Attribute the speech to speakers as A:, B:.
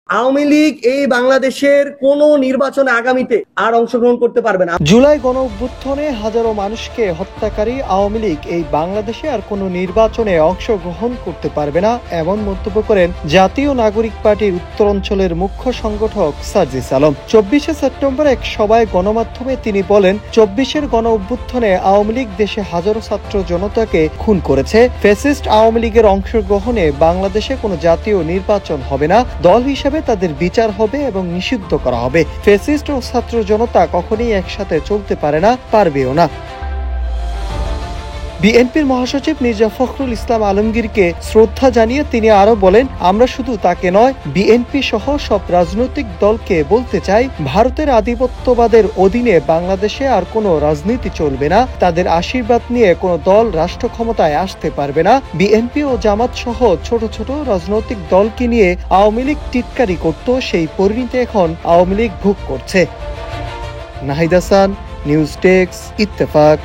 A: আওয়ামী লীগ এই বাংলাদেশের কোন নির্বাচনে আগামীতে আর অংশগ্রহণ করতে পারবে না।
B: জুলাই গণ অভ্যুত্থানে হাজারো মানুষকে হত্যাকারী আওয়ামী লীগ এই বাংলাদেশে আর কোনো নির্বাচনে অংশগ্রহণ করতে পারবে না, এমন মন্তব্য করেন জাতীয় নাগরিক পার্টির উত্তরাঞ্চলের মুখ্য সংগঠক সার্জিস আলম। 24শে সেপ্টেম্বর এক সভায় গণমাধ্যমে তিনি বলেন, 24-এর গণ অভ্যুত্থানে আওয়ামী লীগ দেশে হাজারো ছাত্র জনতাকে খুন করেছে। ফ্যাসিস্ট আওয়ামী লীগের অংশগ্রহণে বাংলাদেশে কোনো জাতীয় নির্বাচন হবে না। দল হিসেবে তাদের বিচার হবে এবং নিষিদ্ধ করা হবে। ফ্যাসিস্ট ও ছাত্র জনতা কখনোই একসাথে চলতে পারে না, পারবেও না। বিএনপির মহাসচিব মির্জা ফখরুল ইসলাম আলমগীরকে শ্রদ্ধা জানিয়ে তিনি আরো বলেন, আমরা শুধু তাকে নয়, বিএনপি সহ সব রাজনৈতিক দলকে বলতে চাই, ভারতের আধিপত্যবাদের অধীনে বাংলাদেশে আর কোনো রাজনীতি চলবে না। তাদের আশীর্বাদ নিয়ে কোনো দল রাষ্ট্র ক্ষমতায় আসতে পারবে না। বিএনপি ও জামাত সহ ছোট ছোট রাজনৈতিক দলকে নিয়ে আওয়ামী লীগ টিটকারি করত, সেই পরিণতি এখন আওয়ামী লীগ ভোগ করছে। Nahid Hasan, news desk, Ittefaq.